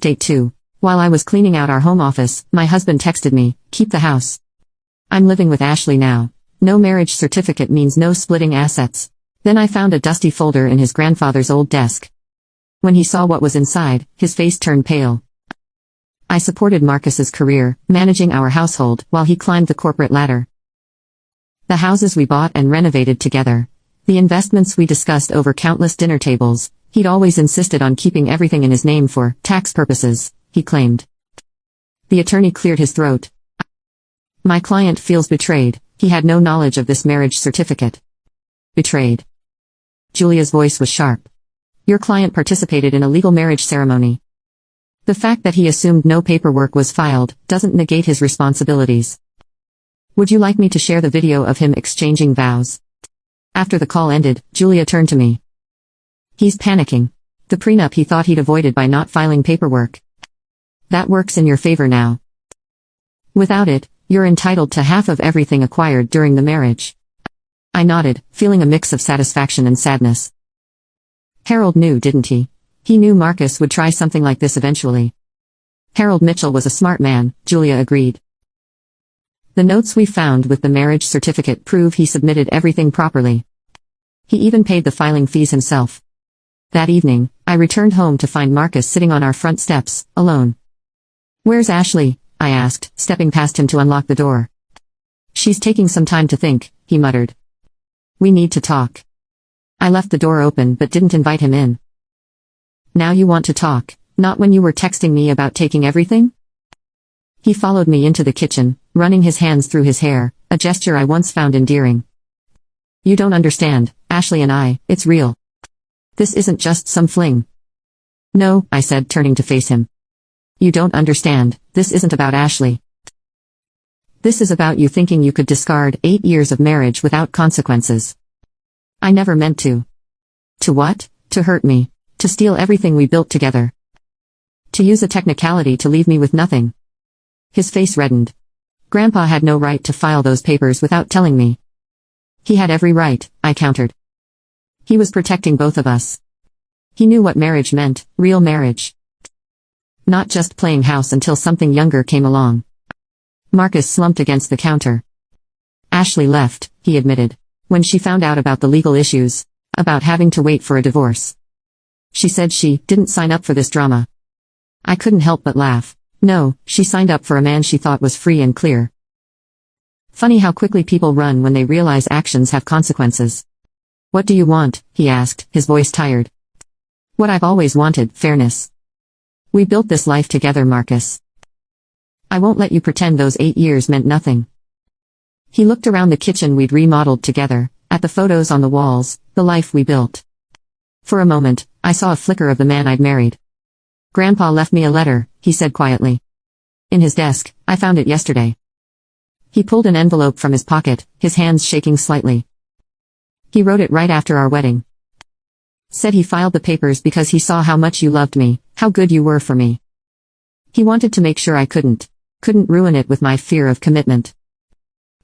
Day 2. While I was cleaning out our home office, my husband texted me, "Keep the house. I'm living with Ashley now. No marriage certificate means no splitting assets." Then I found a dusty folder in his grandfather's old desk. When he saw what was inside, his face turned pale. I supported Marcus's career, managing our household, while he climbed the corporate ladder. The houses we bought and renovated together. The investments we discussed over countless dinner tables. He'd always insisted on keeping everything in his name for tax purposes, he claimed. The attorney cleared his throat. My client feels betrayed. He had no knowledge of this marriage certificate. Betrayed. Julia's voice was sharp. Your client participated in a legal marriage ceremony. The fact that he assumed no paperwork was filed doesn't negate his responsibilities. Would you like me to share the video of him exchanging vows? After the call ended, Julia turned to me. He's panicking. The prenup he thought he'd avoided by not filing paperwork. That works in your favor now. Without it, you're entitled to half of everything acquired during the marriage. I nodded, feeling a mix of satisfaction and sadness. Harold knew, didn't he? He knew Marcus would try something like this eventually. Harold Mitchell was a smart man, Julia agreed. The notes we found with the marriage certificate prove he submitted everything properly. He even paid the filing fees himself. That evening, I returned home to find Marcus sitting on our front steps, alone. "Where's Ashley?" I asked, stepping past him to unlock the door. "She's taking some time to think," he muttered. "We need to talk." I left the door open but didn't invite him in. "Now you want to talk, not when you were texting me about taking everything?" He followed me into the kitchen, running his hands through his hair, a gesture I once found endearing. "You don't understand, Ashley and I, it's real. This isn't just some fling." "No," I said, turning to face him. "You don't understand, this isn't about Ashley. This is about you thinking you could discard 8 years of marriage without consequences. I never meant to." "To what?" "To hurt me. To steal everything we built together. To use a technicality to leave me with nothing." His face reddened. "Grandpa had no right to file those papers without telling me." "He had every right," I countered. "He was protecting both of us. He knew what marriage meant, real marriage. Not just playing house until something younger came along." Marcus slumped against the counter. "Ashley left," he admitted, "when she found out about the legal issues, about having to wait for a divorce. She said she didn't sign up for this drama." I couldn't help but laugh. No, she signed up for a man she thought was free and clear. Funny how quickly people run when they realize actions have consequences. "What do you want?" he asked, his voice tired. "What I've always wanted, fairness. We built this life together, Marcus. I won't let you pretend those 8 years meant nothing." He looked around the kitchen we'd remodeled together, at the photos on the walls, the life we built. For a moment, I saw a flicker of the man I'd married. "Grandpa left me a letter," he said quietly. "In his desk, I found it yesterday." He pulled an envelope from his pocket, his hands shaking slightly. "He wrote it right after our wedding. Said he filed the papers because he saw how much you loved me, how good you were for me. He wanted to make sure I couldn't ruin it with my fear of commitment."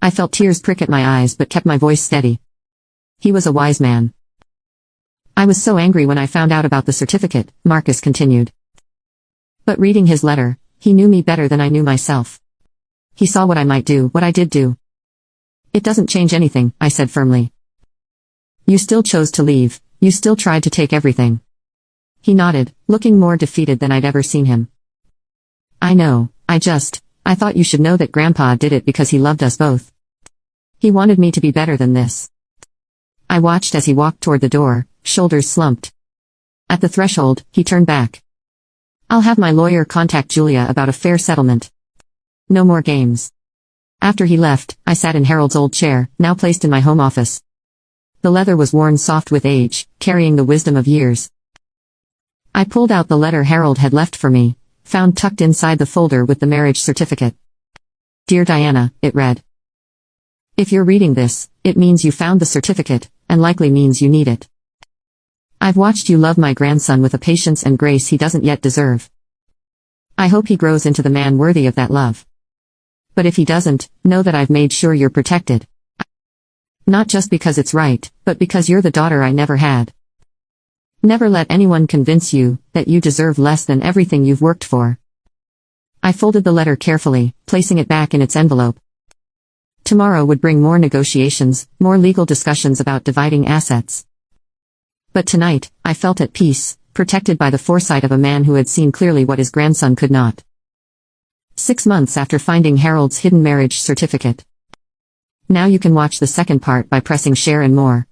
I felt tears prick at my eyes but kept my voice steady. He was a wise man. "I was so angry when I found out about the certificate," Marcus continued. "But reading his letter, he knew me better than I knew myself. He saw what I might do, what I did do." "It doesn't change anything," I said firmly. "You still chose to leave, you still tried to take everything." He nodded, looking more defeated than I'd ever seen him. "I know, I thought you should know that Grandpa did it because he loved us both. He wanted me to be better than this." I watched as he walked toward the door, shoulders slumped. At the threshold, he turned back. "I'll have my lawyer contact Julia about a fair settlement. No more games." After he left, I sat in Harold's old chair, now placed in my home office. The leather was worn soft with age, carrying the wisdom of years. I pulled out the letter Harold had left for me, found tucked inside the folder with the marriage certificate. "Dear Diana," it read. "If you're reading this, it means you found the certificate, and likely means you need it. I've watched you love my grandson with a patience and grace he doesn't yet deserve. I hope he grows into the man worthy of that love. But if he doesn't, know that I've made sure you're protected. Not just because it's right, but because you're the daughter I never had. Never let anyone convince you that you deserve less than everything you've worked for. I folded the letter carefully, placing it back in its envelope. Tomorrow would bring more negotiations, more legal discussions about dividing assets. But tonight, I felt at peace, protected by the foresight of a man who had seen clearly what his grandson could not. 6 months after finding Harold's hidden marriage certificate. Now you can watch the second part by pressing share and more.